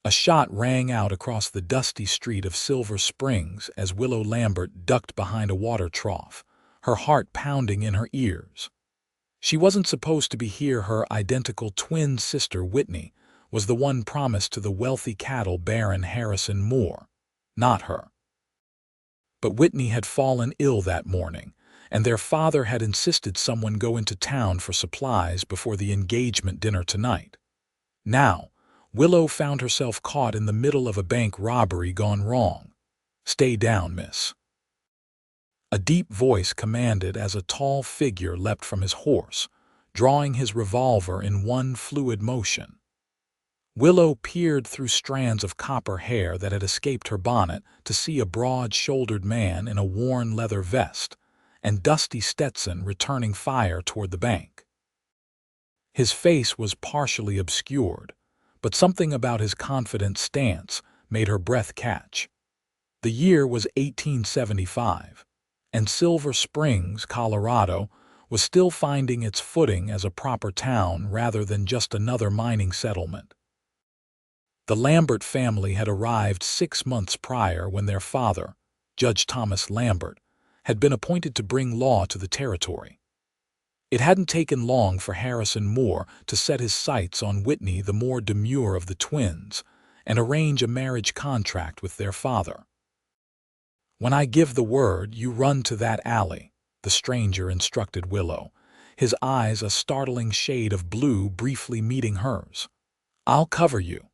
A shot rang out across the dusty street of Silver Springs as Willow Lambert ducked behind a water trough, her heart pounding in her ears. She wasn't supposed to be here. Her identical twin sister, Whitney, was the one promised to the wealthy cattle baron Harrison Moore, not her. But Whitney had fallen ill that morning, and their father had insisted someone go into town for supplies before the engagement dinner tonight. Now, Willow found herself caught in the middle of a bank robbery gone wrong. "Stay down, miss," a deep voice commanded as a tall figure leapt from his horse, drawing his revolver in one fluid motion. Willow peered through strands of copper hair that had escaped her bonnet to see a broad-shouldered man in a worn leather vest and dusty Stetson returning fire toward the bank. His face was partially obscured, but something about his confident stance made her breath catch. The year was 1875, and Silver Springs, Colorado, was still finding its footing as a proper town rather than just another mining settlement. The Lambert family had arrived 6 months prior when their father, Judge Thomas Lambert, had been appointed to bring law to the territory. It hadn't taken long for Harrison Moore to set his sights on Whitney, the more demure of the twins, and arrange a marriage contract with their father. "When I give the word, you run to that alley," the stranger instructed Willow, his eyes a startling shade of blue briefly meeting hers. "I'll cover you."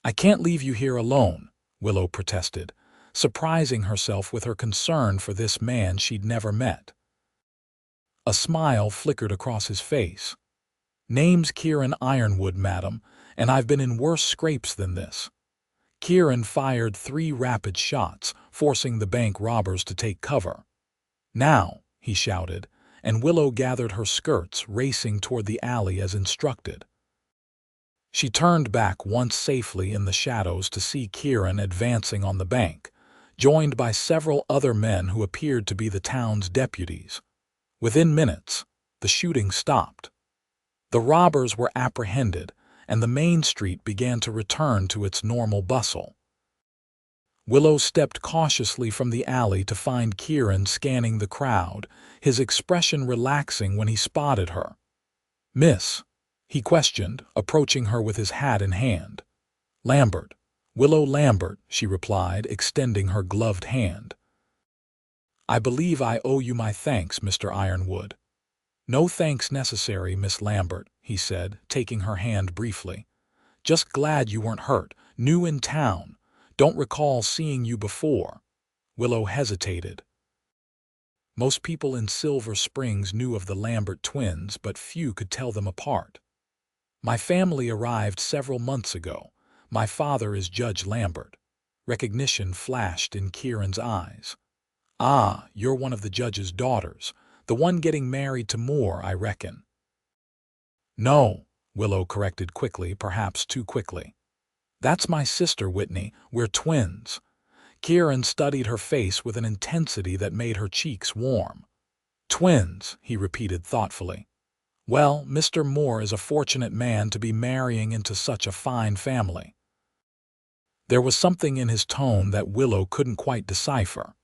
"I can't leave you here alone," Willow protested, surprising herself with her concern for this man she'd never met. A smile flickered across his face. "Name's Kieran Ironwood, madam, and I've been in worse scrapes than this." Kieran fired 3 rapid shots, forcing the bank robbers to take cover. "Now," he shouted, and Willow gathered her skirts, racing toward the alley as instructed. She turned back once safely in the shadows to see Kieran advancing on the bank, joined by several other men who appeared to be the town's deputies. Within minutes, the shooting stopped. The robbers were apprehended, and the main street began to return to its normal bustle. Willow stepped cautiously from the alley to find Kieran scanning the crowd, his expression relaxing when he spotted her. "Miss?" he questioned, approaching her with his hat in hand. "Lambert. Willow Lambert," she replied, extending her gloved hand. "I believe I owe you my thanks, Mr. Ironwood." "No thanks necessary, Miss Lambert," he said, taking her hand briefly. "Just glad you weren't hurt. New in town. Don't recall seeing you before." Willow hesitated. Most people in Silver Springs knew of the Lambert twins, but few could tell them apart. "My family arrived several months ago. My father is Judge Lambert." Recognition flashed in Kieran's eyes. "Ah, you're one of the judge's daughters. The one getting married to Moore, I reckon." "No," Willow corrected quickly, perhaps too quickly. "That's my sister, Whitney. We're twins." Kieran studied her face with an intensity that made her cheeks warm. "Twins," he repeated thoughtfully. "Well, Mr. Moore is a fortunate man to be marrying into such a fine family." There was something in his tone that Willow couldn't quite decipher.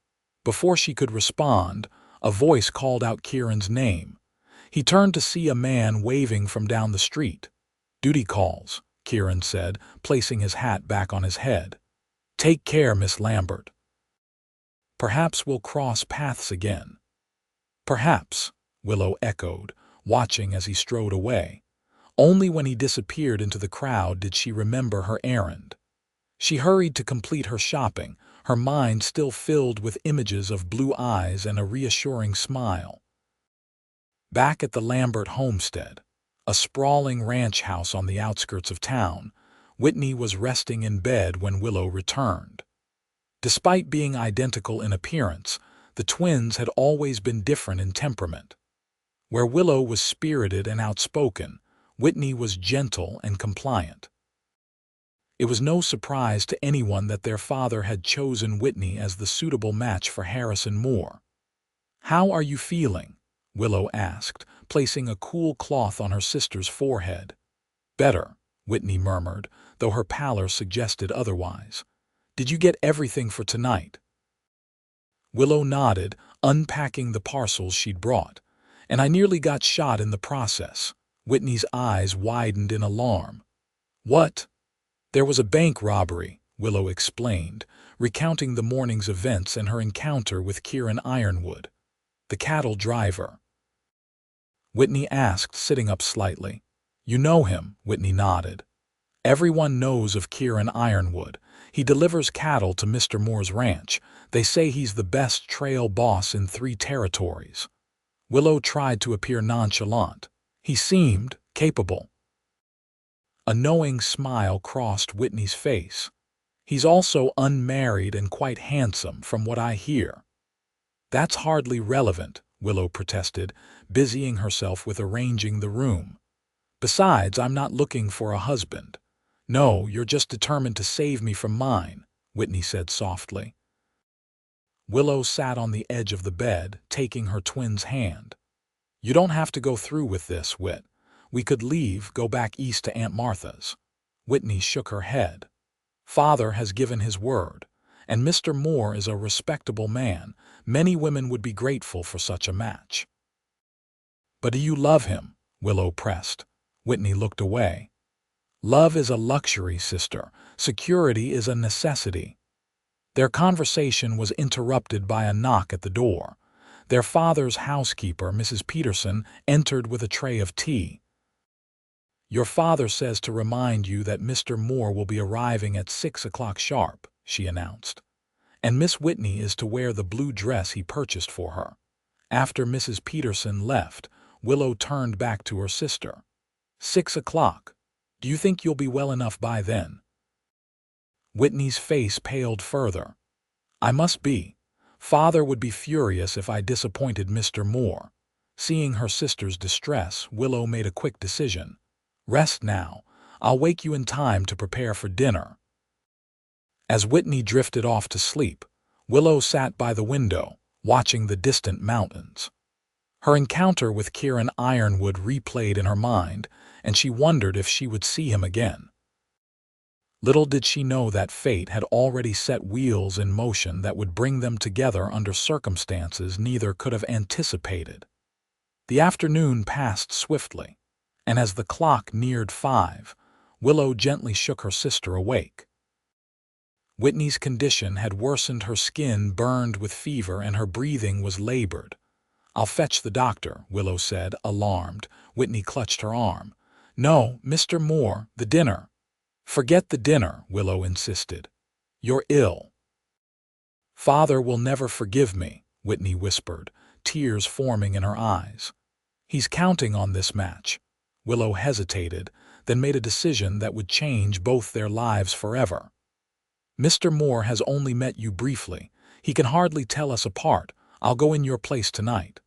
Before she could respond, a voice called out Kieran's name. He turned to see a man waving from down the street. "Duty calls," Kieran said, placing his hat back on his head. "Take care, Miss Lambert. Perhaps we'll cross paths again." "Perhaps," Willow echoed, watching as he strode away. Only when he disappeared into the crowd did she remember her errand. She hurried to complete her shopping, her mind still filled with images of blue eyes and a reassuring smile. Back at the Lambert homestead, a sprawling ranch house on the outskirts of town, Whitney was resting in bed when Willow returned. Despite being identical in appearance, the twins had always been different in temperament. Where Willow was spirited and outspoken, Whitney was gentle and compliant. It was no surprise to anyone that their father had chosen Whitney as the suitable match for Harrison Moore. "How are you feeling?" Willow asked, placing a cool cloth on her sister's forehead. "Better," Whitney murmured, though her pallor suggested otherwise. "Did you get everything for tonight?" Willow nodded, unpacking the parcels she'd brought. "And I nearly got shot in the process." Whitney's eyes widened in alarm. "What?" "There was a bank robbery," Willow explained, recounting the morning's events and her encounter with Kieran Ironwood, the cattle driver. Whitney asked, sitting up slightly. "You know him?" Whitney nodded. "Everyone knows of Kieran Ironwood. He delivers cattle to Mr. Moore's ranch. They say he's the best trail boss in 3 territories." Willow tried to appear nonchalant. "He seemed capable." A knowing smile crossed Whitney's face. "He's also unmarried and quite handsome, from what I hear." "That's hardly relevant," Willow protested, busying herself with arranging the room. "Besides, I'm not looking for a husband." "No, you're just determined to save me from mine," Whitney said softly. Willow sat on the edge of the bed, taking her twin's hand. "You don't have to go through with this, Whit. We could leave, go back east to Aunt Martha's." Whitney shook her head. "Father has given his word, and Mr. Moore is a respectable man. Many women would be grateful for such a match." "But do you love him?" Willow pressed. Whitney looked away. "Love is a luxury, sister. Security is a necessity." Their conversation was interrupted by a knock at the door. Their father's housekeeper, Mrs. Peterson, entered with a tray of tea. "Your father says to remind you that Mr. Moore will be arriving at 6 o'clock sharp," she announced. "And Miss Whitney is to wear the blue dress he purchased for her." After Mrs. Peterson left, Willow turned back to her sister. 6 o'clock. Do you think you'll be well enough by then?" Whitney's face paled further. "I must be. Father would be furious if I disappointed Mr. Moore." Seeing her sister's distress, Willow made a quick decision. "Rest now. I'll wake you in time to prepare for dinner." As Whitney drifted off to sleep, Willow sat by the window, watching the distant mountains. Her encounter with Kieran Ironwood replayed in her mind, and she wondered if she would see him again. Little did she know that fate had already set wheels in motion that would bring them together under circumstances neither could have anticipated. The afternoon passed swiftly, and as the clock neared 5, Willow gently shook her sister awake. Whitney's condition had worsened. Her skin burned with fever and her breathing was labored. "I'll fetch the doctor," Willow said, alarmed. Whitney clutched her arm. "No, Mr. Moore, the dinner." "Forget the dinner," Willow insisted. "You're ill." "Father will never forgive me," Whitney whispered, tears forming in her eyes. "He's counting on this match." Willow hesitated, then made a decision that would change both their lives forever. "Mr. Moore has only met you briefly. He can hardly tell us apart. I'll go in your place tonight."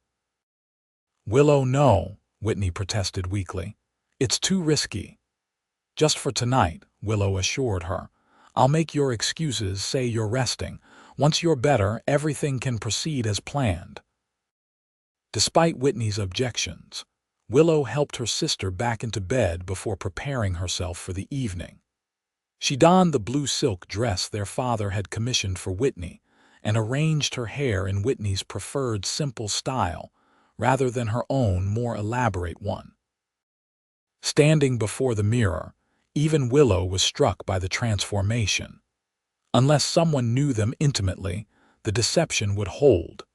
"Willow, no," Whitney protested weakly. "It's too risky." "Just for tonight," Willow assured her. "I'll make your excuses, say you're resting. Once you're better, everything can proceed as planned." Despite Whitney's objections, Willow helped her sister back into bed before preparing herself for the evening. She donned the blue silk dress their father had commissioned for Whitney and arranged her hair in Whitney's preferred simple style rather than her own more elaborate one. Standing before the mirror, even Willow was struck by the transformation. Unless someone knew them intimately, the deception would hold.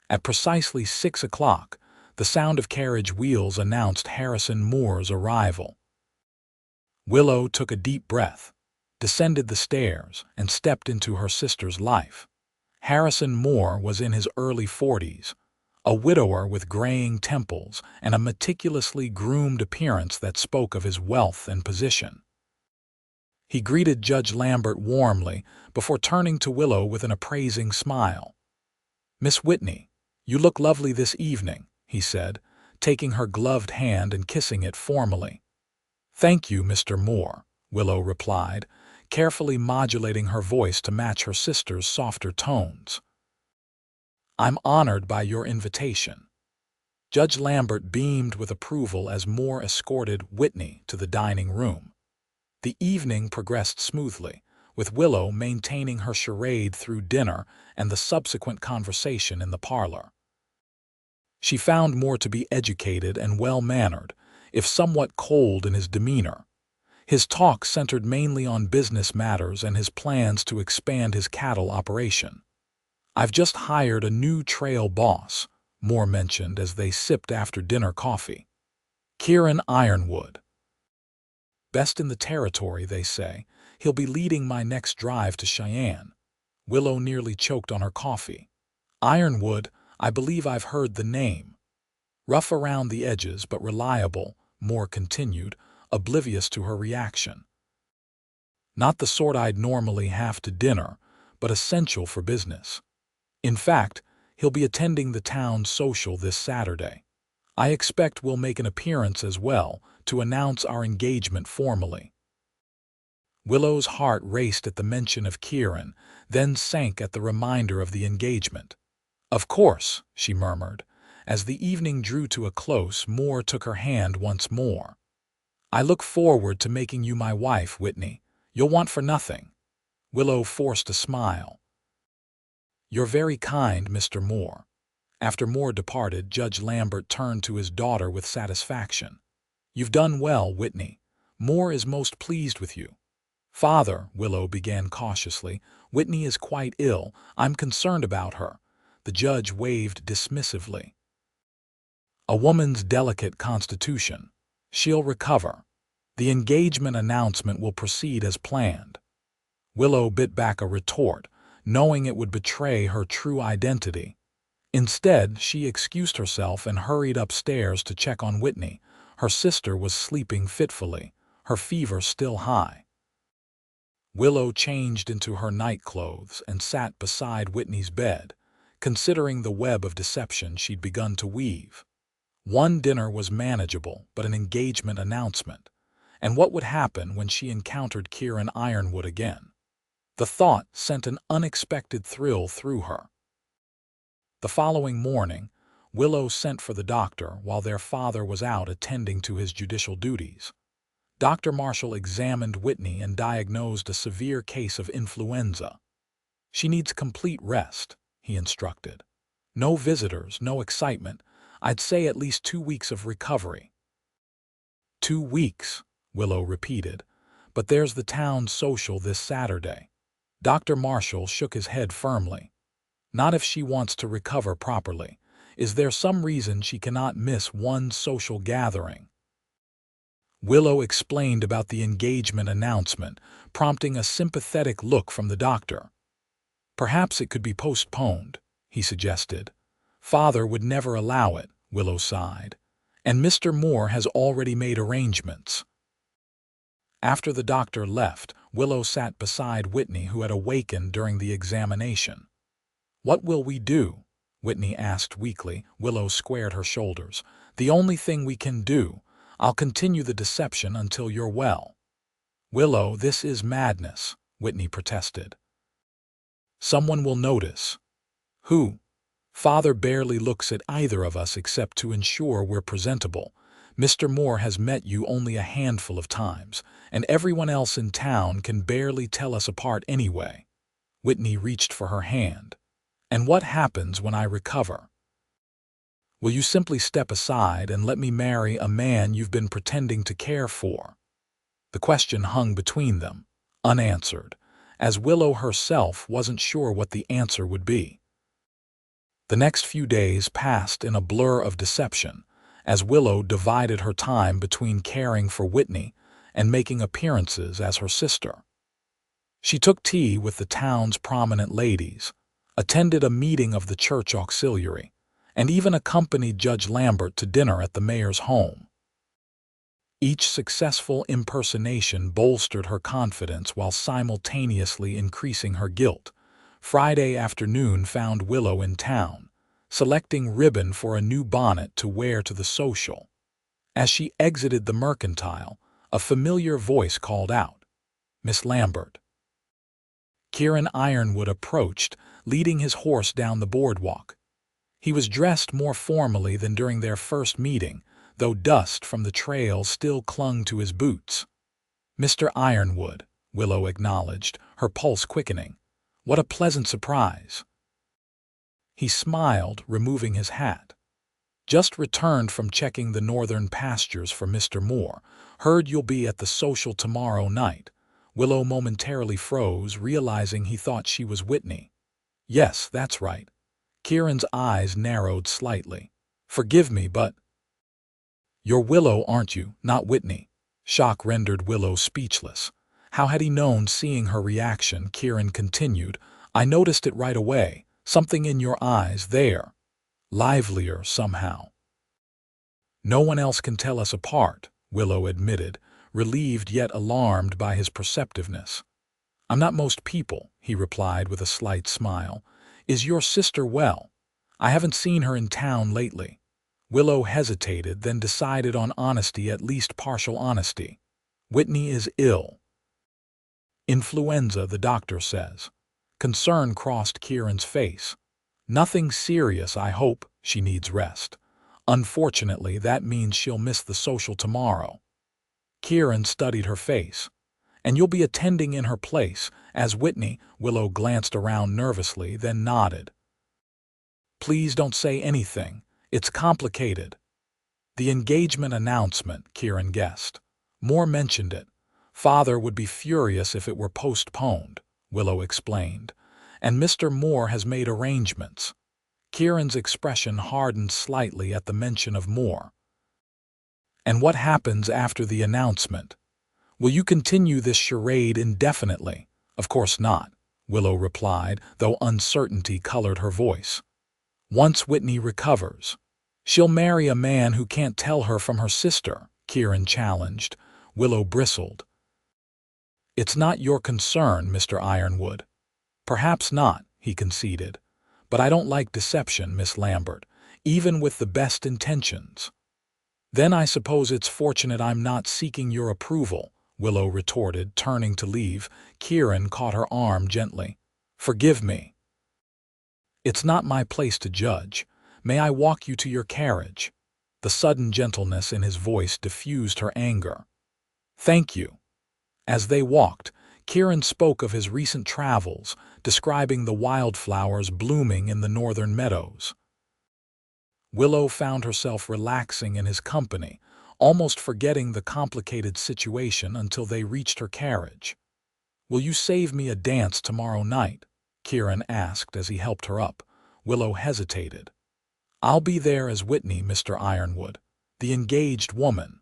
At precisely 6 o'clock, the sound of carriage wheels announced Harrison Moore's arrival. Willow took a deep breath, descended the stairs, and stepped into her sister's life. Harrison Moore was in his early 40s, a widower with graying temples and a meticulously groomed appearance that spoke of his wealth and position. He greeted Judge Lambert warmly before turning to Willow with an appraising smile. "Miss Whitney, you look lovely this evening," he said, taking her gloved hand and kissing it formally. "Thank you, Mr. Moore," Willow replied, carefully modulating her voice to match her sister's softer tones. "I'm honored by your invitation." Judge Lambert beamed with approval as Moore escorted Whitney to the dining room. The evening progressed smoothly, with Willow maintaining her charade through dinner and the subsequent conversation in the parlor. She found Moore to be educated and well-mannered, if somewhat cold in his demeanor. His talk centered mainly on business matters and his plans to expand his cattle operation. "I've just hired a new trail boss," Moore mentioned as they sipped after-dinner coffee. "Kieran Ironwood. Best in the territory, they say. He'll be leading my next drive to Cheyenne." Willow nearly choked on her coffee. "Ironwood, I believe I've heard the name." "Rough around the edges, but reliable," Moore continued, oblivious to her reaction. "Not the sort I'd normally have to dinner, but essential for business. In fact, he'll be attending the town social this Saturday. I expect we'll make an appearance as well to announce our engagement formally." Willow's heart raced at the mention of Kieran, then sank at the reminder of the engagement. "Of course," she murmured. As the evening drew to a close, Moore took her hand once more. "I look forward to making you my wife, Whitney. You'll want for nothing." Willow forced a smile. "You're very kind, Mr. Moore." After Moore departed, Judge Lambert turned to his daughter with satisfaction. "You've done well, Whitney. Moore is most pleased with you." "Father," Willow began cautiously, "Whitney is quite ill. I'm concerned about her." The judge waved dismissively. "A woman's delicate constitution. She'll recover. The engagement announcement will proceed as planned." Willow bit back a retort, knowing it would betray her true identity. Instead, she excused herself and hurried upstairs to check on Whitney. Her sister was sleeping fitfully, her fever still high. Willow changed into her nightclothes and sat beside Whitney's bed, considering the web of deception she'd begun to weave. One dinner was manageable, but an engagement announcement. And what would happen when she encountered Kieran Ironwood again? The thought sent an unexpected thrill through her. The following morning, Willow sent for the doctor while their father was out attending to his judicial duties. Dr. Marshall examined Whitney and diagnosed a severe case of influenza. "She needs complete rest," he instructed. "No visitors, no excitement. I'd say at least 2 weeks of recovery." 2 weeks, Willow repeated. "But there's the town social this Saturday." Dr. Marshall shook his head firmly. "Not if she wants to recover properly. Is there some reason she cannot miss one social gathering?" Willow explained about the engagement announcement, prompting a sympathetic look from the doctor. "Perhaps it could be postponed," he suggested. "Father would never allow it," Willow sighed. "And Mr. Moore has already made arrangements." After the doctor left, Willow sat beside Whitney, who had awakened during the examination. "What will we do?" Whitney asked weakly. Willow squared her shoulders. "The only thing we can do. I'll continue the deception until you're well." "Willow, this is madness," Whitney protested. "Someone will notice." "Who?" "Father barely looks at either of us except to ensure we're presentable. Mr. Moore has met you only a handful of times, and everyone else in town can barely tell us apart anyway." Whitney reached for her hand. "And what happens when I recover? Will you simply step aside and let me marry a man you've been pretending to care for?" The question hung between them, unanswered, as Willow herself wasn't sure what the answer would be. The next few days passed in a blur of deception, as Willow divided her time between caring for Whitney and making appearances as her sister. She took tea with the town's prominent ladies, attended a meeting of the church auxiliary, and even accompanied Judge Lambert to dinner at the mayor's home. Each successful impersonation bolstered her confidence while simultaneously increasing her guilt. Friday afternoon found Willow in town, selecting ribbon for a new bonnet to wear to the social. As she exited the mercantile, a familiar voice called out, "Miss Lambert." Kieran Ironwood approached, leading his horse down the boardwalk. He was dressed more formally than during their first meeting, though dust from the trail still clung to his boots. Mr. Ironwood, Willow acknowledged, her pulse quickening. What a pleasant surprise. He smiled, removing his hat. Just returned from checking the northern pastures for Mr. Moore. Heard you'll be at the social tomorrow night. Willow momentarily froze, realizing he thought she was Whitney. Yes, that's right. Kieran's eyes narrowed slightly. Forgive me, but… You're Willow, aren't you, not Whitney? Shock rendered Willow speechless. How had he known? Seeing her reaction, Kieran continued, I noticed it right away. Something in your eyes there. Livelier somehow. No one else can tell us apart, Willow admitted, relieved yet alarmed by his perceptiveness. I'm not most people, he replied with a slight smile. Is your sister well? I haven't seen her in town lately. Willow hesitated, then decided on honesty, at least partial honesty. Whitney is ill. Influenza, the doctor says. Concern crossed Kieran's face. Nothing serious, I hope. She needs rest. Unfortunately, that means she'll miss the social tomorrow. Kieran studied her face. And you'll be attending in her place, as Whitney. Willow glanced around nervously, then nodded. Please don't say anything. It's complicated. The engagement announcement, Kieran guessed. Moore mentioned it. Father would be furious if it were postponed, Willow explained. And Mr. Moore has made arrangements. Kieran's expression hardened slightly at the mention of Moore. And what happens after the announcement? Will you continue this charade indefinitely? Of course not, Willow replied, though uncertainty colored her voice. Once Whitney recovers, she'll marry a man who can't tell her from her sister, Kieran challenged. Willow bristled. It's not your concern, Mr. Ironwood. Perhaps not, he conceded. But I don't like deception, Miss Lambert, even with the best intentions. Then I suppose it's fortunate I'm not seeking your approval, Willow retorted, turning to leave. Kieran caught her arm gently. Forgive me. It's not my place to judge. May I walk you to your carriage? The sudden gentleness in his voice diffused her anger. Thank you. As they walked, Kieran spoke of his recent travels, describing the wildflowers blooming in the northern meadows. Willow found herself relaxing in his company, almost forgetting the complicated situation until they reached her carriage. Will you save me a dance tomorrow night? Kieran asked as he helped her up. Willow hesitated. I'll be there as Whitney, Mr. Ironwood, the engaged woman.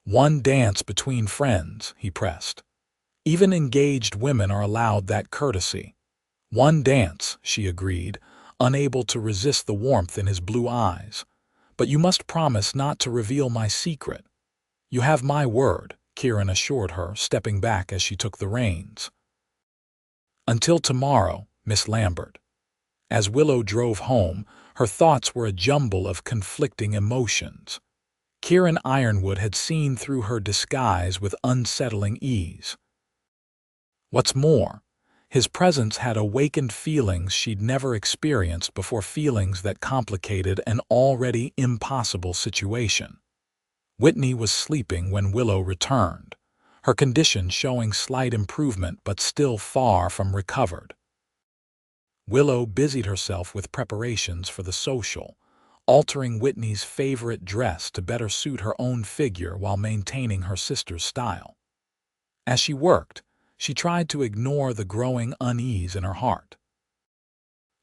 One dance between friends, he pressed. Even engaged women are allowed that courtesy. One dance, she agreed, unable to resist the warmth in his blue eyes. But you must promise not to reveal my secret. You have my word, Kieran assured her, stepping back as she took the reins. Until tomorrow, Miss Lambert. As Willow drove home, her thoughts were a jumble of conflicting emotions. Kieran Ironwood had seen through her disguise with unsettling ease. What's more, his presence had awakened feelings she'd never experienced before, feelings that complicated an already impossible situation. Whitney was sleeping when Willow returned, her condition showing slight improvement but still far from recovered. Willow busied herself with preparations for the social, altering Whitney's favorite dress to better suit her own figure while maintaining her sister's style. As she worked, she tried to ignore the growing unease in her heart.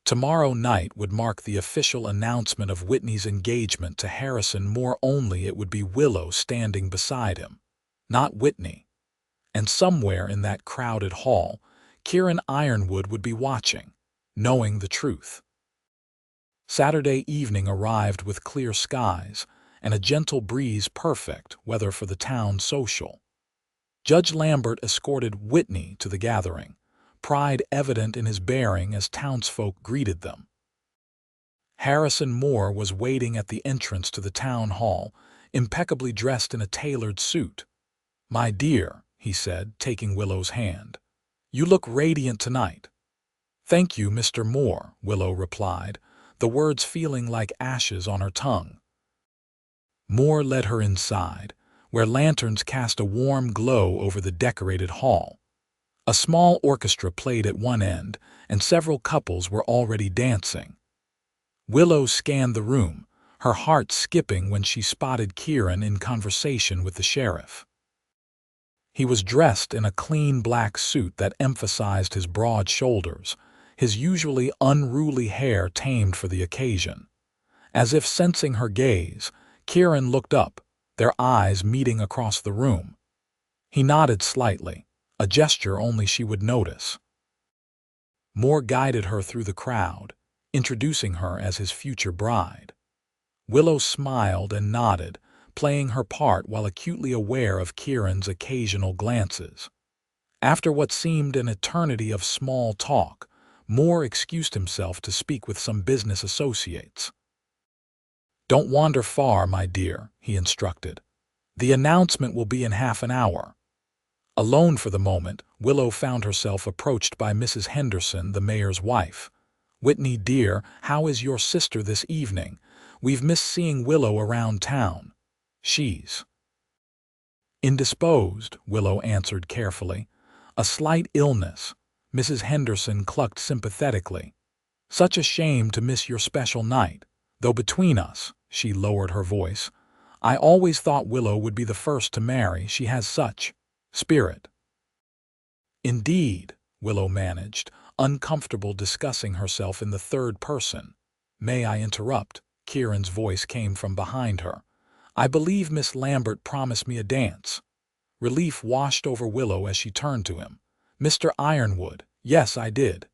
Tomorrow night would mark the official announcement of Whitney's engagement to Harrison Moore. Only it would be Willow standing beside him, not Whitney. And somewhere in that crowded hall, Kieran Ironwood would be watching, knowing the truth. Saturday evening arrived with clear skies and a gentle breeze, perfect weather for the town social. Judge Lambert escorted Whitney to the gathering, pride evident in his bearing as townsfolk greeted them. Harrison Moore was waiting at the entrance to the town hall, impeccably dressed in a tailored suit. "My dear," he said, taking Willow's hand, "you look radiant tonight." "Thank you, Mr. Moore," Willow replied, the words feeling like ashes on her tongue. Moore led her inside, where lanterns cast a warm glow over the decorated hall. A small orchestra played at one end, and several couples were already dancing. Willow scanned the room, her heart skipping when she spotted Kieran in conversation with the sheriff. He was dressed in a clean black suit that emphasized his broad shoulders, his usually unruly hair tamed for the occasion. As if sensing her gaze, Kieran looked up, their eyes meeting across the room. He nodded slightly, a gesture only she would notice. Moore guided her through the crowd, introducing her as his future bride. Willow smiled and nodded, playing her part while acutely aware of Kieran's occasional glances. After what seemed an eternity of small talk, Moore excused himself to speak with some business associates. "Don't wander far, my dear," he instructed. "The announcement will be in half an hour." Alone for the moment, Willow found herself approached by Mrs. Henderson, the mayor's wife. "Whitney, dear, how is your sister this evening? We've missed seeing Willow around town." "She's indisposed," Willow answered carefully. "A slight illness." Mrs. Henderson clucked sympathetically. "Such a shame to miss your special night. Though between us," she lowered her voice, "I always thought Willow would be the first to marry. She has such spirit." "Indeed," Willow managed, uncomfortable discussing herself in the third person. "May I interrupt?" Kieran's voice came from behind her. "I believe Miss Lambert promised me a dance." Relief washed over Willow as she turned to him. "Mr. Ironwood, yes, I did."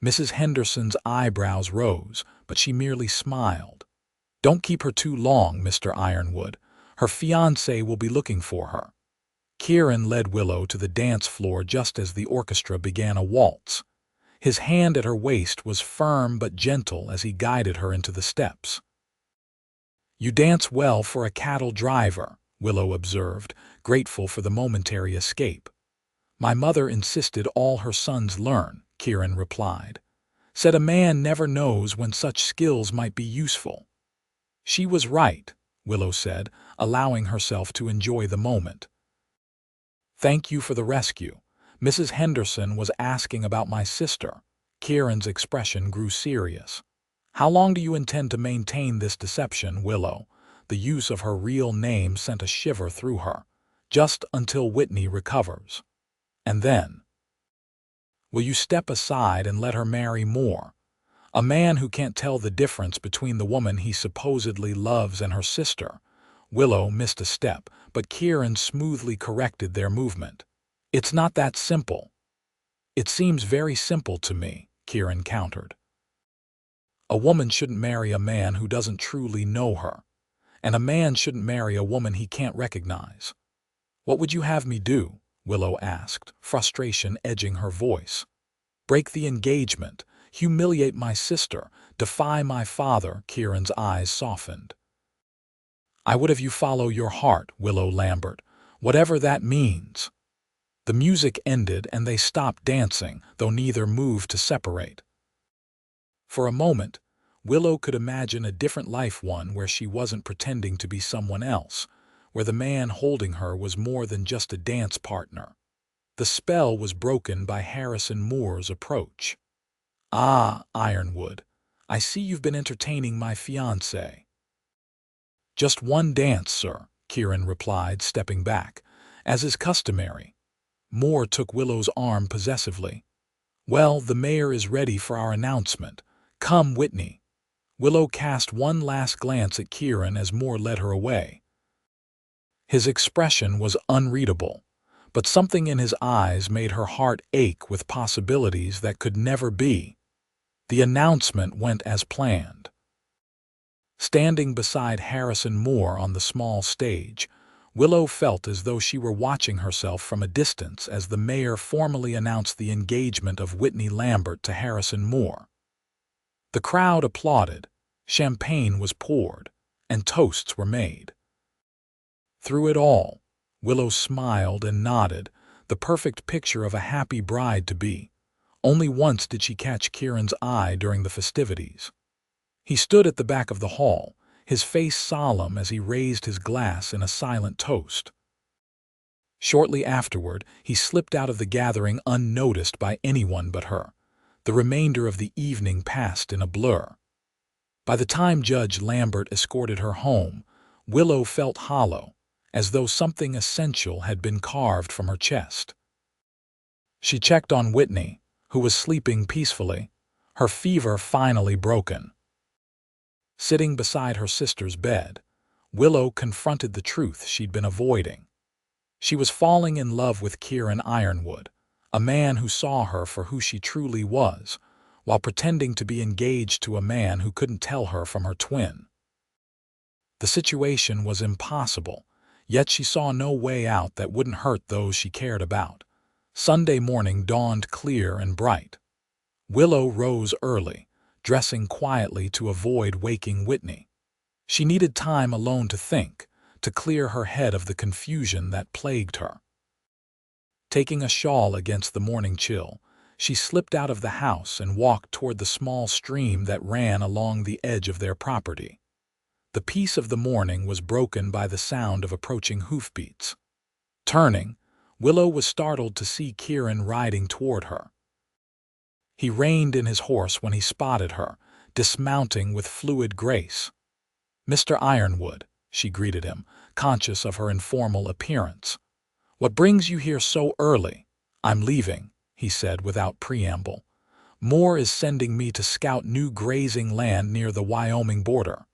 Mrs. Henderson's eyebrows rose, but she merely smiled. "Don't keep her too long, Mr. Ironwood. Her fiancé will be looking for her." Kieran led Willow to the dance floor just as the orchestra began a waltz. His hand at her waist was firm but gentle as he guided her into the steps. "You dance well for a cattle driver," Willow observed, grateful for the momentary escape. "My mother insisted all her sons learn," Kieran replied. "Said a man never knows when such skills might be useful." "She was right," Willow said, allowing herself to enjoy the moment. "Thank you for the rescue. Mrs. Henderson was asking about my sister." Kieran's expression grew serious. "How long do you intend to maintain this deception, Willow?" The use of her real name sent a shiver through her. "Just until Whitney recovers." "And then?" "Will you step aside and let her marry Moore? A man who can't tell the difference between the woman he supposedly loves and her sister." Willow missed a step, but Kieran smoothly corrected their movement. "It's not that simple." "It seems very simple to me," Kieran countered. "A woman shouldn't marry a man who doesn't truly know her, and a man shouldn't marry a woman he can't recognize." "What would you have me do?" Willow asked, frustration edging her voice. "Break the engagement, humiliate my sister, defy my father." Kieran's eyes softened. "I would have you follow your heart, Willow Lambert, whatever that means." The music ended and they stopped dancing, though neither moved to separate. For a moment, Willow could imagine a different life, one where she wasn't pretending to be someone else, where the man holding her was more than just a dance partner. The spell was broken by Harrison Moore's approach. "Ah, Ironwood, I see you've been entertaining my fiancé." "Just one dance, sir," Kieran replied, stepping back, as is customary. Moore took Willow's arm possessively. "Well, the mayor is ready for our announcement. Come, Whitney." Willow cast one last glance at Kieran as Moore led her away. His expression was unreadable, but something in his eyes made her heart ache with possibilities that could never be. The announcement went as planned. Standing beside Harrison Moore on the small stage, Willow felt as though she were watching herself from a distance as the mayor formally announced the engagement of Whitney Lambert to Harrison Moore. The crowd applauded, champagne was poured, and toasts were made. Through it all, Willow smiled and nodded, the perfect picture of a happy bride-to-be. Only once did she catch Kieran's eye during the festivities. He stood at the back of the hall, his face solemn as he raised his glass in a silent toast. Shortly afterward, he slipped out of the gathering unnoticed by anyone but her. The remainder of the evening passed in a blur. By the time Judge Lambert escorted her home, Willow felt hollow, as though something essential had been carved from her chest. She checked on Whitney, who was sleeping peacefully, her fever finally broken. Sitting beside her sister's bed, Willow confronted the truth she'd been avoiding. She was falling in love with Kieran Ironwood, a man who saw her for who she truly was, while pretending to be engaged to a man who couldn't tell her from her twin. The situation was impossible, yet she saw no way out that wouldn't hurt those she cared about. Sunday morning dawned clear and bright. Willow rose early, dressing quietly to avoid waking Whitney. She needed time alone to think, to clear her head of the confusion that plagued her. Taking a shawl against the morning chill, she slipped out of the house and walked toward the small stream that ran along the edge of their property. The peace of the morning was broken by the sound of approaching hoofbeats. Turning, Willow was startled to see Kieran riding toward her. He reined in his horse when he spotted her, dismounting with fluid grace. "Mr. Ironwood," she greeted him, conscious of her informal appearance. "What brings you here so early?" "I'm leaving," he said without preamble. "Moore is sending me to scout new grazing land near the Wyoming border.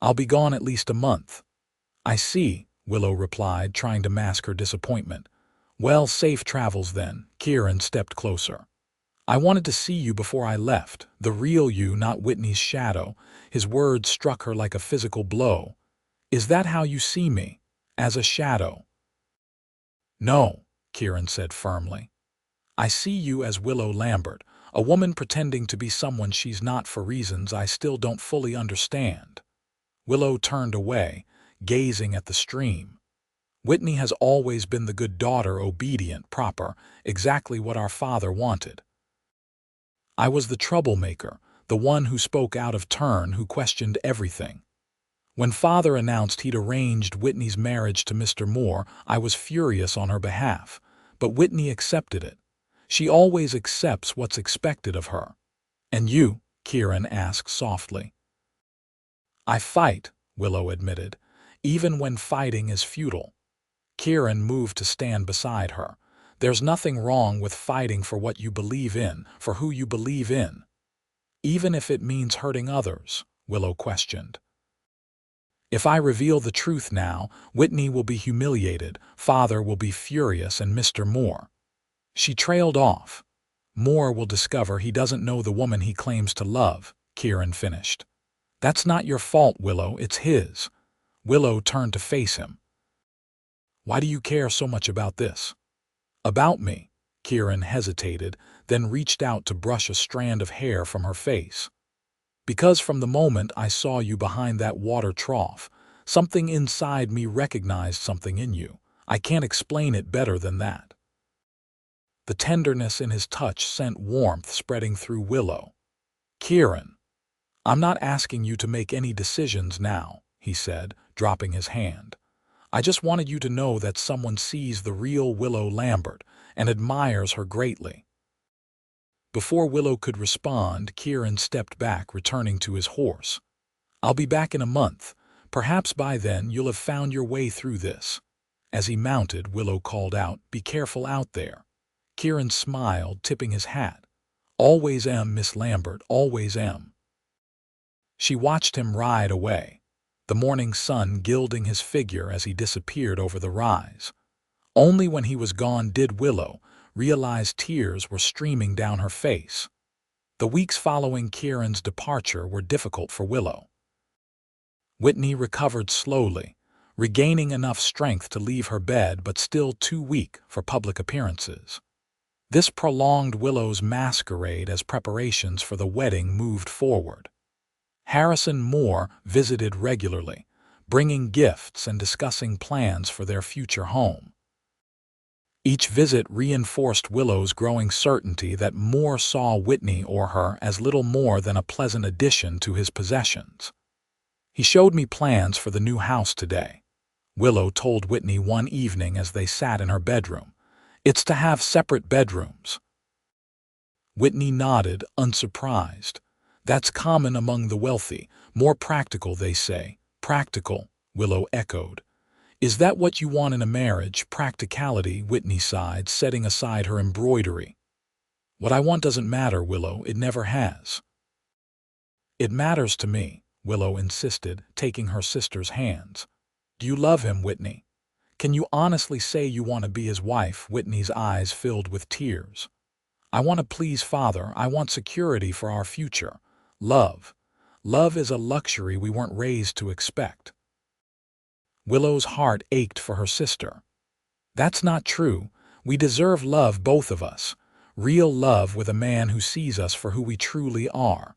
I'll be gone at least a month." "I see," Willow replied, trying to mask her disappointment. "Well, safe travels then." Kieran stepped closer. "I wanted to see you before I left, the real you, not Whitney's shadow." His words struck her like a physical blow. "Is that how you see me? As a shadow?" "No," Kieran said firmly. "I see you as Willow Lambert, a woman pretending to be someone she's not for reasons I still don't fully understand." Willow turned away, gazing at the stream. "Whitney has always been the good daughter, obedient, proper, exactly what our father wanted. I was the troublemaker, the one who spoke out of turn, who questioned everything. When father announced he'd arranged Whitney's marriage to Mr. Moore, I was furious on her behalf, but Whitney accepted it. She always accepts what's expected of her." "And you?" Kieran asked softly. "I fight," Willow admitted, "even when fighting is futile." Kieran moved to stand beside her. "There's nothing wrong with fighting for what you believe in, for who you believe in." "Even if it means hurting others?" Willow questioned. "If I reveal the truth now, Whitney will be humiliated, father will be furious, and Mr. Moore." She trailed off. "Moore will discover he doesn't know the woman he claims to love," Kieran finished. "That's not your fault, Willow, it's his." Willow turned to face him. "Why do you care so much about this?" "About me?" Kieran hesitated, then reached out to brush a strand of hair from her face. "Because from the moment I saw you behind that water trough, something inside me recognized something in you. I can't explain it better than that." The tenderness in his touch sent warmth spreading through Willow. "Kieran, I'm not asking you to make any decisions now," he said, dropping his hand. "I just wanted you to know that someone sees the real Willow Lambert and admires her greatly." Before Willow could respond, Kieran stepped back, returning to his horse. "I'll be back in a month. Perhaps by then you'll have found your way through this." As he mounted, Willow called out, "Be careful out there." Kieran smiled, tipping his hat. "Always am, Miss Lambert, always am." She watched him ride away, the morning sun gilding his figure as he disappeared over the rise. Only when he was gone did Willow realize tears were streaming down her face. The weeks following Kieran's departure were difficult for Willow. Whitney recovered slowly, regaining enough strength to leave her bed but still too weak for public appearances. This prolonged Willow's masquerade as preparations for the wedding moved forward. Harrison Moore visited regularly, bringing gifts and discussing plans for their future home. Each visit reinforced Willow's growing certainty that Moore saw Whitney or her as little more than a pleasant addition to his possessions. He showed me plans for the new house today, Willow told Whitney one evening as they sat in her bedroom. It's to have separate bedrooms. Whitney nodded, unsurprised. That's common among the wealthy. More practical, they say. Practical, Willow echoed. Is that what you want in a marriage? Practicality, Whitney sighed, setting aside her embroidery. What I want doesn't matter, Willow. It never has. It matters to me, Willow insisted, taking her sister's hands. Do you love him, Whitney? Can you honestly say you want to be his wife? Whitney's eyes filled with tears. I want to please Father. I want security for our future. Love. Love is a luxury we weren't raised to expect. Willow's heart ached for her sister. That's not true. We deserve love, both of us. Real love with a man who sees us for who we truly are.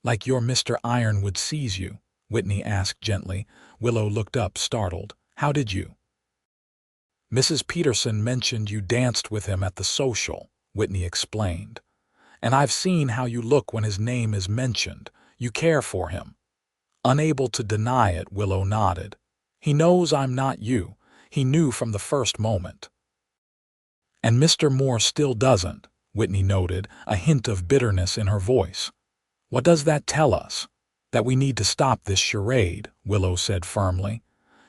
Like your Mr. Ironwood sees you, Whitney asked gently. Willow looked up, startled. How did you? Mrs. Peterson mentioned you danced with him at the social, Whitney explained. And I've seen how you look when his name is mentioned. You care for him. Unable to deny it, Willow nodded. He knows I'm not you. He knew from the first moment. And Mr. Moore still doesn't, Whitney noted, a hint of bitterness in her voice. What does that tell us? That we need to stop this charade, Willow said firmly.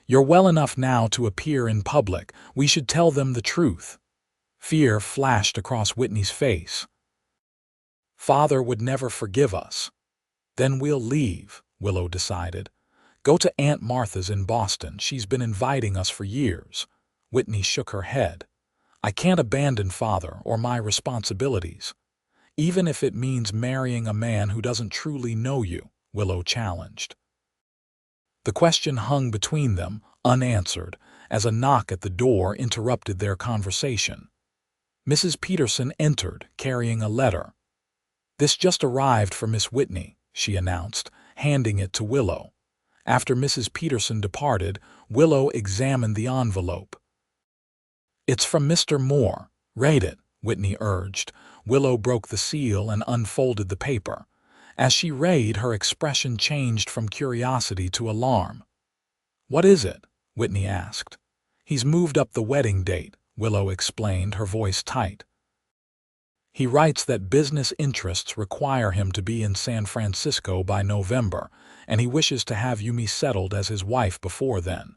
You're well enough now to appear in public. We should tell them the truth. Fear flashed across Whitney's face. Father would never forgive us. Then we'll leave, Willow decided. Go to Aunt Martha's in Boston. She's been inviting us for years. Whitney shook her head. I can't abandon Father or my responsibilities. Even if it means marrying a man who doesn't truly know you, Willow challenged. The question hung between them, unanswered, as a knock at the door interrupted their conversation. Mrs. Peterson entered, carrying a letter. This just arrived for Miss Whitney, she announced, handing it to Willow. After Mrs. Peterson departed, Willow examined the envelope. It's from Mr. Moore. Read it, Whitney urged. Willow broke the seal and unfolded the paper. As she read, her expression changed from curiosity to alarm. What is it? Whitney asked. He's moved up the wedding date, Willow explained, her voice tight. He writes that business interests require him to be in San Francisco by November, and he wishes to have Yumi settled as his wife before then.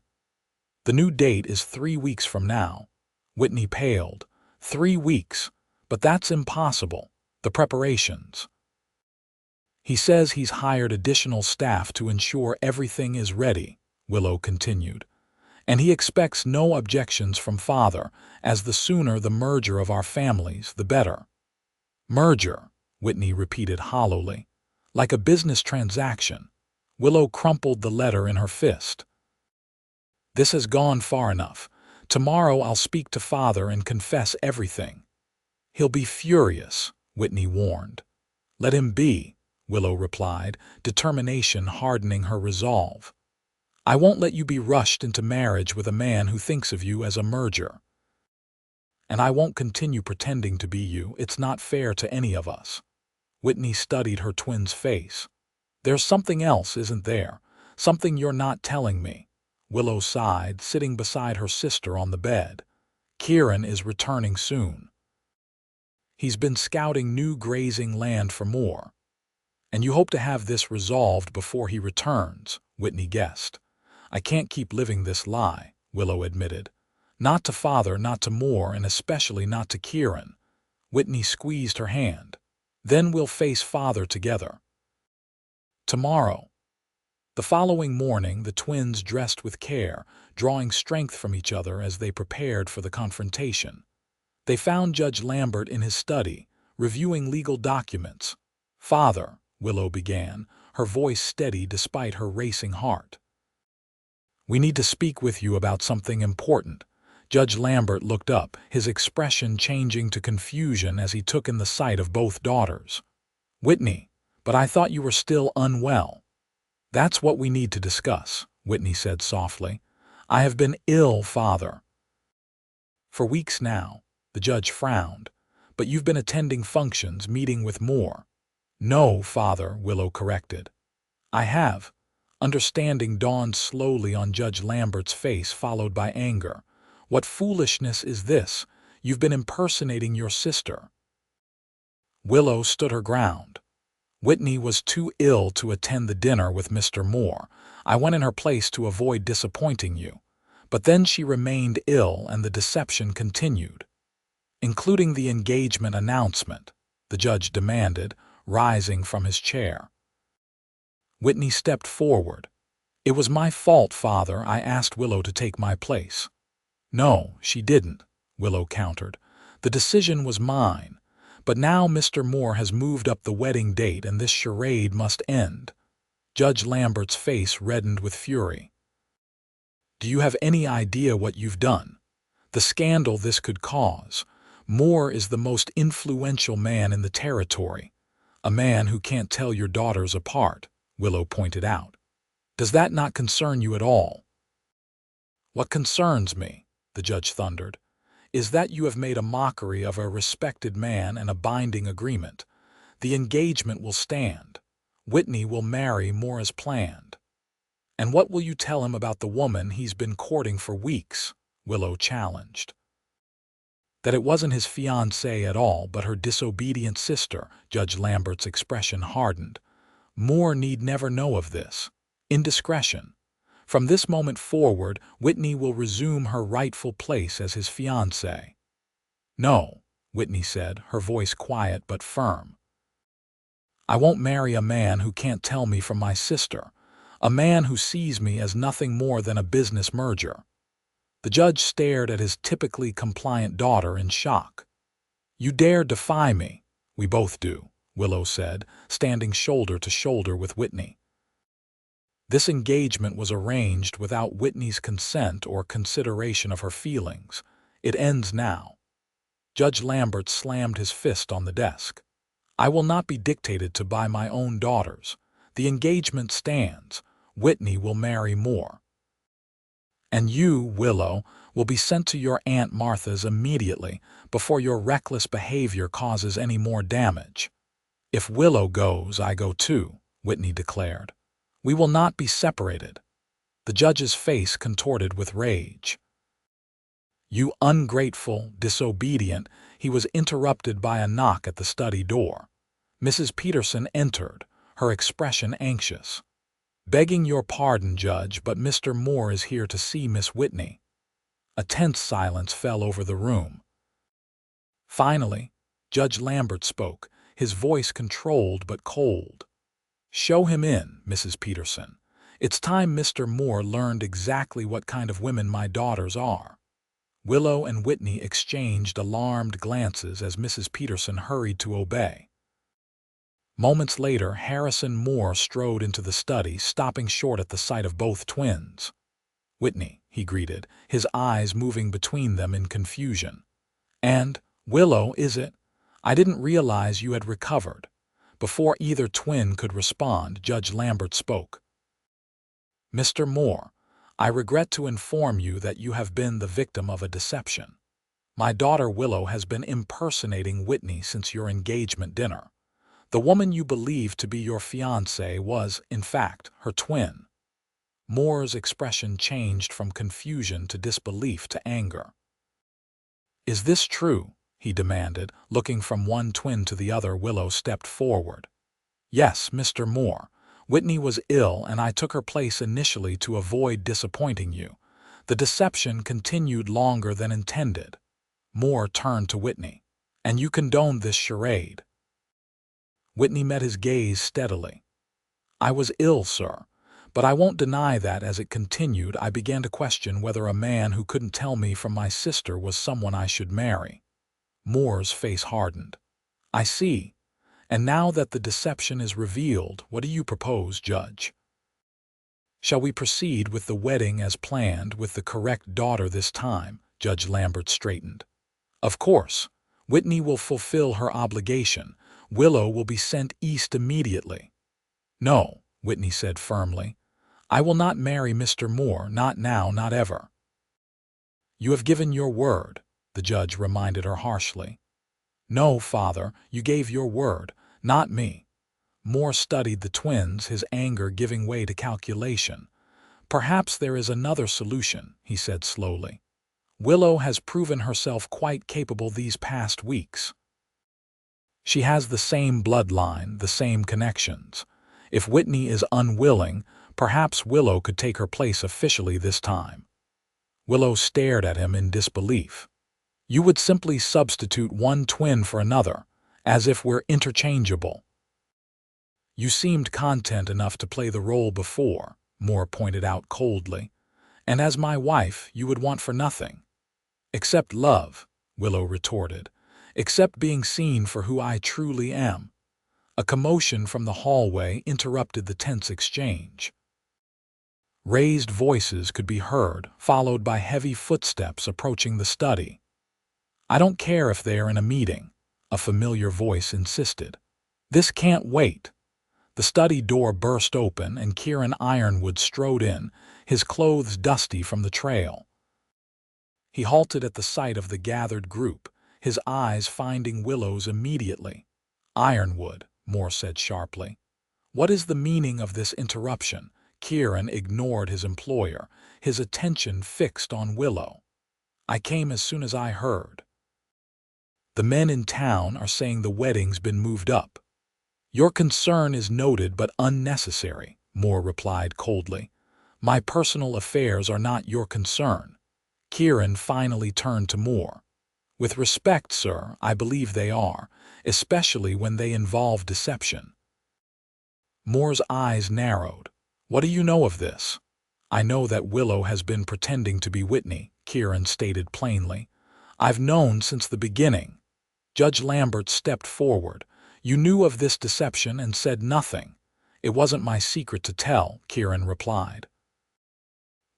The new date is 3 weeks from now. Whitney paled. 3 weeks. But that's impossible. The preparations. He says he's hired additional staff to ensure everything is ready, Willow continued. And he expects no objections from Father, as the sooner the merger of our families, the better. Merger, Whitney repeated hollowly. Like a business transaction. Willow crumpled the letter in her fist. This has gone far enough. Tomorrow I'll speak to Father and confess everything. He'll be furious, Whitney warned. Let him be, Willow replied, determination hardening her resolve. I won't let you be rushed into marriage with a man who thinks of you as a merger. And I won't continue pretending to be you. It's not fair to any of us. Whitney studied her twin's face. There's something else, isn't there? Something you're not telling me. Willow sighed, sitting beside her sister on the bed. Kieran is returning soon. He's been scouting new grazing land for more. And you hope to have this resolved before he returns, Whitney guessed. I can't keep living this lie, Willow admitted. Not to Father, not to Moore, and especially not to Kieran. Whitney squeezed her hand. Then we'll face Father together. Tomorrow. The following morning, the twins dressed with care, drawing strength from each other as they prepared for the confrontation. They found Judge Lambert in his study, reviewing legal documents. Father, Willow began, her voice steady despite her racing heart. We need to speak with you about something important. Judge Lambert looked up, his expression changing to confusion as he took in the sight of both daughters. Whitney, but I thought you were still unwell. That's what we need to discuss, Whitney said softly. I have been ill, Father. For weeks now, the judge frowned. But you've been attending functions, meeting with Moore. No, Father, Willow corrected. I have. Understanding dawned slowly on Judge Lambert's face, followed by anger. "What foolishness is this? You've been impersonating your sister." Willow stood her ground. "Whitney was too ill to attend the dinner with Mr. Moore. I went in her place to avoid disappointing you. But then she remained ill and the deception continued." "Including the engagement announcement?" the judge demanded, rising from his chair. Whitney stepped forward. "It was my fault, Father. I asked Willow to take my place." "No, she didn't," Willow countered. "The decision was mine. But now Mr. Moore has moved up the wedding date and this charade must end." Judge Lambert's face reddened with fury. "Do you have any idea what you've done? The scandal this could cause? Moore is the most influential man in the territory. A man who can't tell your daughters apart," Willow pointed out. "Does that not concern you at all?" "What concerns me," the judge thundered, "is that you have made a mockery of a respected man and a binding agreement. The engagement will stand. Whitney will marry Moore as planned." "And what will you tell him about the woman he's been courting for weeks?" Willow challenged. "That it wasn't his fiancée at all, but her disobedient sister." Judge Lambert's expression hardened. "Moore need never know of this. Indiscretion. From this moment forward, Whitney will resume her rightful place as his fiancée." "No," Whitney said, her voice quiet but firm. "I won't marry a man who can't tell me from my sister, a man who sees me as nothing more than a business merger." The judge stared at his typically compliant daughter in shock. "You dare defy me?" "We both do," Willow said, standing shoulder to shoulder with Whitney. "This engagement was arranged without Whitney's consent or consideration of her feelings. It ends now." Judge Lambert slammed his fist on the desk. "I will not be dictated to by my own daughters. The engagement stands. Whitney will marry Moore. And you, Willow, will be sent to your Aunt Martha's immediately before your reckless behavior causes any more damage." "If Willow goes, I go too," Whitney declared. "We will not be separated." The judge's face contorted with rage. "You ungrateful, disobedient—" He was interrupted by a knock at the study door. Mrs. Peterson entered, her expression anxious. "Begging your pardon, Judge, but Mr. Moore is here to see Miss Whitney." A tense silence fell over the room. Finally, Judge Lambert spoke, his voice controlled but cold. "Show him in, Mrs. Peterson. It's time Mr. Moore learned exactly what kind of women my daughters are." Willow and Whitney exchanged alarmed glances as Mrs. Peterson hurried to obey. Moments later, Harrison Moore strode into the study, stopping short at the sight of both twins. "Whitney," he greeted, his eyes moving between them in confusion. "And, Willow, is it? I didn't realize you had recovered." Before either twin could respond, Judge Lambert spoke. "Mr. Moore, I regret to inform you that you have been the victim of a deception. My daughter Willow has been impersonating Whitney since your engagement dinner. The woman you believed to be your fiancée was, in fact, her twin." Moore's expression changed from confusion to disbelief to anger. "Is this true?" he demanded, looking from one twin to the other. Willow stepped forward. "Yes, Mr. Moore. Whitney was ill and I took her place initially to avoid disappointing you. The deception continued longer than intended." Moore turned to Whitney. "And you condoned this charade?" Whitney met his gaze steadily. "I was ill, sir, but I won't deny that as it continued I began to question whether a man who couldn't tell me from my sister was someone I should marry." Moore's face hardened. "I see. And now that the deception is revealed, what do you propose, Judge?" "Shall we proceed with the wedding as planned with the correct daughter this time?" Judge Lambert straightened. "Of course. Whitney will fulfill her obligation. Willow will be sent east immediately." "No," Whitney said firmly. "I will not marry Mr. Moore, not now, not ever." "You have given your word," the judge reminded her harshly. "No, Father, you gave your word, not me. Moore studied the twins, his anger giving way to calculation. "Perhaps there is another solution," he said slowly. "Willow has proven herself quite capable these past weeks. She has the same bloodline, the same connections. If Whitney is unwilling, perhaps Willow could take her place officially this time." Willow stared at him in disbelief. "You would simply substitute one twin for another, as if we're interchangeable." "You seemed content enough to play the role before," Moore pointed out coldly. "And as my wife, you would want for nothing." "Except love," Willow retorted. "Except being seen for who I truly am." A commotion from the hallway interrupted the tense exchange. Raised voices could be heard, followed by heavy footsteps approaching the study. "I don't care if they are in a meeting," a familiar voice insisted. "This can't wait." The study door burst open and Kieran Ironwood strode in, his clothes dusty from the trail. He halted at the sight of the gathered group, his eyes finding Willow's immediately. "Ironwood," Moore said sharply. "What is the meaning of this interruption?" Kieran ignored his employer, his attention fixed on Willow. "I came as soon as I heard. The men in town are saying the wedding's been moved up." "Your concern is noted but unnecessary," Moore replied coldly. "My personal affairs are not your concern." Kieran finally turned to Moore. "With respect, sir, I believe they are, especially when they involve deception." Moore's eyes narrowed. "What do you know of this?" "I know that Willow has been pretending to be Whitney," Kieran stated plainly. "I've known since the beginning." Judge Lambert stepped forward. "You knew of this deception and said nothing." "It wasn't my secret to tell," Kieran replied.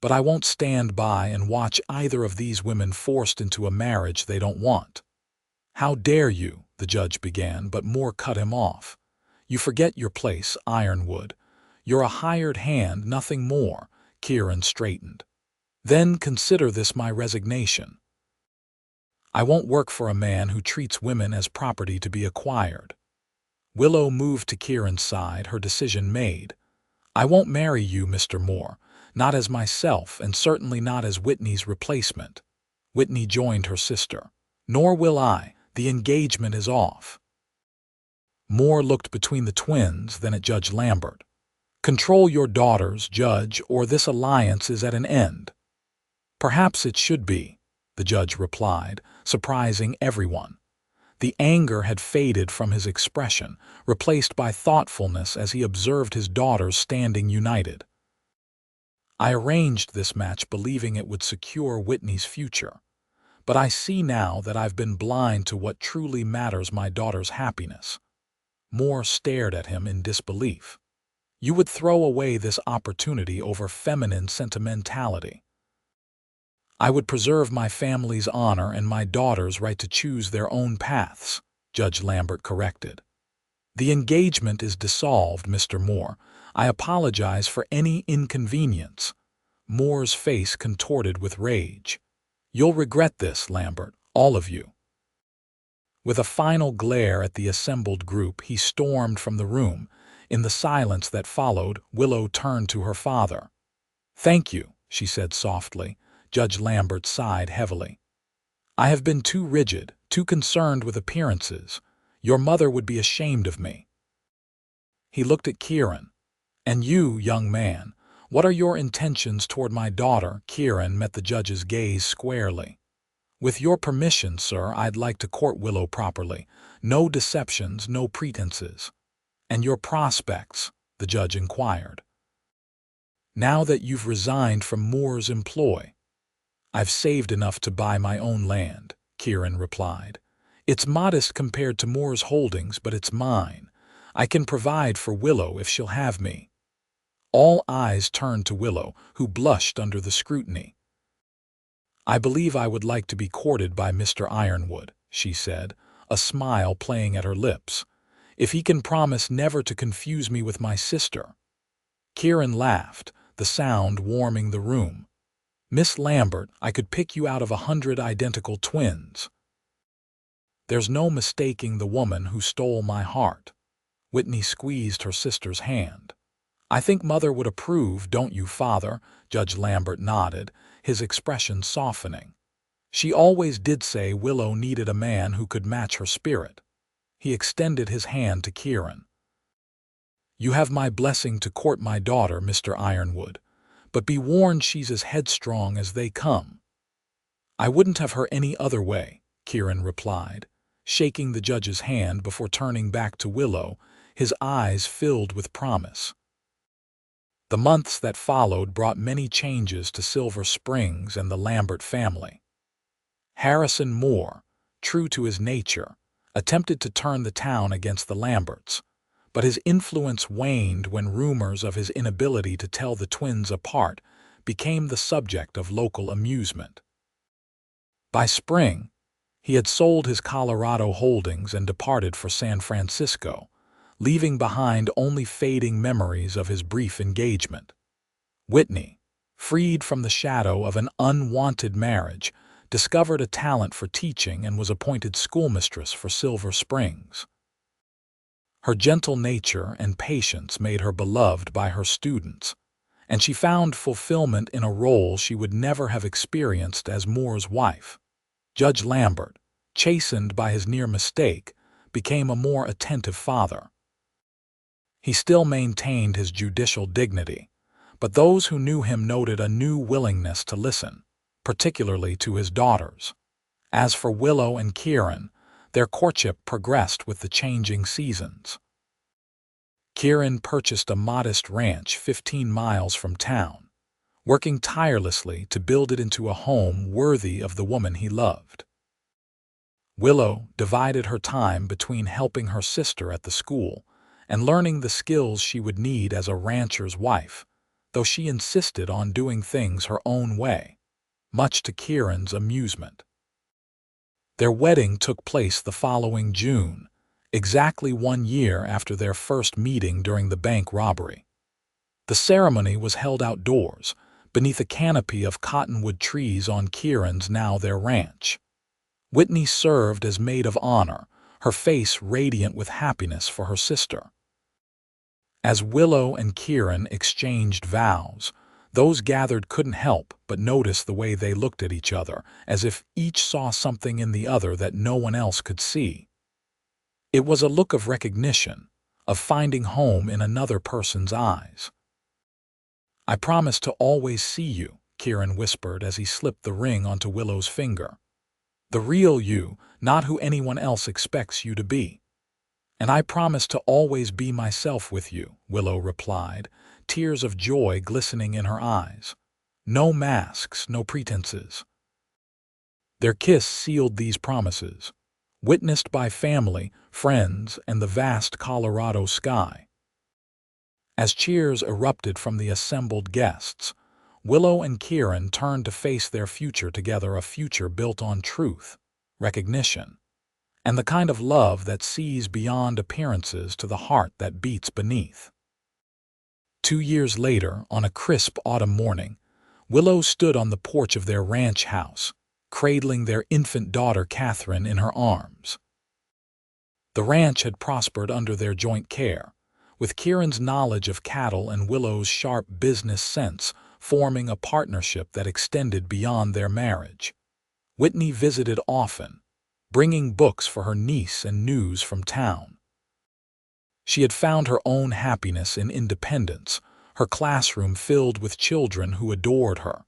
"But I won't stand by and watch either of these women forced into a marriage they don't want." "How dare you?" the judge began, but Moore cut him off. "You forget your place, Ironwood. You're a hired hand, nothing more." Kieran straightened. "Then consider this my resignation. I won't work for a man who treats women as property to be acquired." Willow moved to Kieran's side, her decision made. "I won't marry you, Mr. Moore, not as myself and certainly not as Whitney's replacement." Whitney joined her sister. "Nor will I. The engagement is off." Moore looked between the twins, then at Judge Lambert. "Control your daughters, Judge, or this alliance is at an end." "Perhaps it should be," the judge replied, surprising everyone. The anger had faded from his expression, replaced by thoughtfulness as he observed his daughters standing united. "I arranged this match believing it would secure Whitney's future. But I see now that I've been blind to what truly matters, my daughter's happiness." Moore stared at him in disbelief. "You would throw away this opportunity over feminine sentimentality." "I would preserve my family's honor and my daughter's right to choose their own paths," Judge Lambert corrected. "The engagement is dissolved, Mr. Moore. I apologize for any inconvenience." Moore's face contorted with rage. "You'll regret this, Lambert, all of you." With a final glare at the assembled group, he stormed from the room. In the silence that followed, Willow turned to her father. "Thank you," she said softly. Judge Lambert sighed heavily. "I have been too rigid, too concerned with appearances. Your mother would be ashamed of me." He looked at Kieran. "And you, young man, what are your intentions toward my daughter?" Kieran met the judge's gaze squarely. "With your permission, sir, I'd like to court Willow properly. No deceptions, no pretenses." "And your prospects?" the judge inquired. "Now that you've resigned from Moore's employ." "I've saved enough to buy my own land," Kieran replied. "It's modest compared to Moore's holdings, but it's mine. I can provide for Willow if she'll have me." All eyes turned to Willow, who blushed under the scrutiny. "I believe I would like to be courted by Mr. Ironwood," she said, a smile playing at her lips. "If he can promise never to confuse me with my sister." Kieran laughed, the sound warming the room. "Miss Lambert, I could pick you out of 100 identical twins. There's no mistaking the woman who stole my heart." Whitney squeezed her sister's hand. "I think Mother would approve, don't you, Father?" Judge Lambert nodded, his expression softening. "She always did say Willow needed a man who could match her spirit." He extended his hand to Kieran. "You have my blessing to court my daughter, Mr. Ironwood, but be warned she's as headstrong as they come." "I wouldn't have her any other way," Kieran replied, shaking the judge's hand before turning back to Willow, his eyes filled with promise. The months that followed brought many changes to Silver Springs and the Lambert family. Harrison Moore, true to his nature, attempted to turn the town against the Lamberts, but his influence waned when rumors of his inability to tell the twins apart became the subject of local amusement. By spring, he had sold his Colorado holdings and departed for San Francisco, leaving behind only fading memories of his brief engagement. Whitney, freed from the shadow of an unwanted marriage, discovered a talent for teaching and was appointed schoolmistress for Silver Springs. Her gentle nature and patience made her beloved by her students, and she found fulfillment in a role she would never have experienced as Moore's wife. Judge Lambert, chastened by his near mistake, became a more attentive father. He still maintained his judicial dignity, but those who knew him noted a new willingness to listen, particularly to his daughters. As for Willow and Kieran, their courtship progressed with the changing seasons. Kieran purchased a modest ranch 15 miles from town, working tirelessly to build it into a home worthy of the woman he loved. Willow divided her time between helping her sister at the school and learning the skills she would need as a rancher's wife, though she insisted on doing things her own way, much to Kieran's amusement. Their wedding took place the following June, exactly 1 year after their first meeting during the bank robbery. The ceremony was held outdoors, beneath a canopy of cottonwood trees on Kieran's now their ranch. Whitney served as maid of honor, her face radiant with happiness for her sister. As Willow and Kieran exchanged vows, those gathered couldn't help but notice the way they looked at each other, as if each saw something in the other that no one else could see. It was a look of recognition, of finding home in another person's eyes. "I promise to always see you," Kieran whispered as he slipped the ring onto Willow's finger. "The real you, not who anyone else expects you to be." "And I promise to always be myself with you," Willow replied, tears of joy glistening in her eyes. "No masks, no pretenses." Their kiss sealed these promises, witnessed by family, friends, and the vast Colorado sky. As cheers erupted from the assembled guests, Willow and Kieran turned to face their future together, a future built on truth, recognition, and the kind of love that sees beyond appearances to the heart that beats beneath. 2 years later, on a crisp autumn morning, Willow stood on the porch of their ranch house, cradling their infant daughter Catherine in her arms. The ranch had prospered under their joint care, with Kieran's knowledge of cattle and Willow's sharp business sense forming a partnership that extended beyond their marriage. Whitney visited often, bringing books for her niece and news from town. She had found her own happiness in independence, her classroom filled with children who adored her.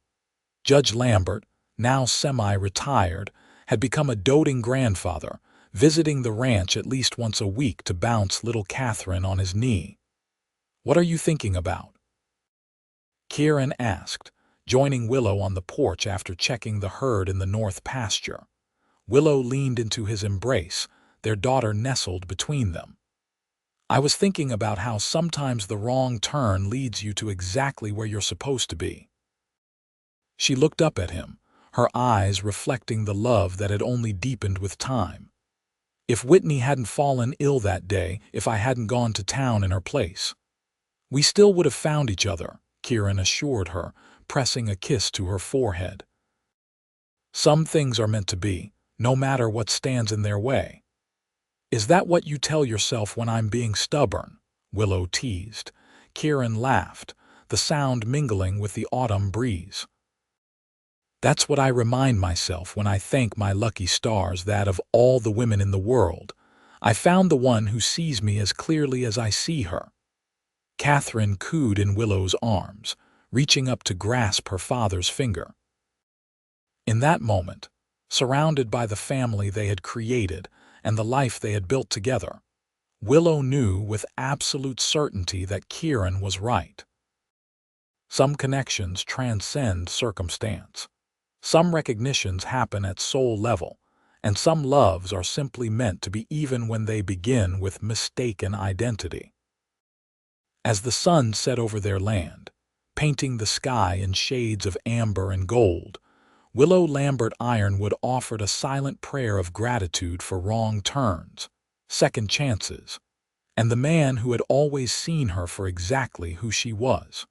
Judge Lambert, now semi-retired, had become a doting grandfather, visiting the ranch at least once a week to bounce little Catherine on his knee. "What are you thinking about?" Kieran asked, joining Willow on the porch after checking the herd in the north pasture. Willow leaned into his embrace, their daughter nestled between them. "I was thinking about how sometimes the wrong turn leads you to exactly where you're supposed to be." She looked up at him, her eyes reflecting the love that had only deepened with time. "If Whitney hadn't fallen ill that day, if I hadn't gone to town in her place, we still would have found each other," Kieran assured her, pressing a kiss to her forehead. "Some things are meant to be, no matter what stands in their way." Is that what you tell yourself when I'm being stubborn? Willow teased. Kieran laughed, the sound mingling with the autumn breeze. That's what I remind myself when I thank my lucky stars that of all the women in the world, I found the one who sees me as clearly as I see her. Catherine cooed in Willow's arms, reaching up to grasp her father's finger. In that moment, surrounded by the family they had created and the life they had built together, Willow knew with absolute certainty that Kieran was right. Some connections transcend circumstance. Some recognitions happen at soul level, and some loves are simply meant to be even when they begin with mistaken identity. As the sun set over their land, painting the sky in shades of amber and gold, Willow Lambert Ironwood offered a silent prayer of gratitude for wrong turns, second chances, and the man who had always seen her for exactly who she was.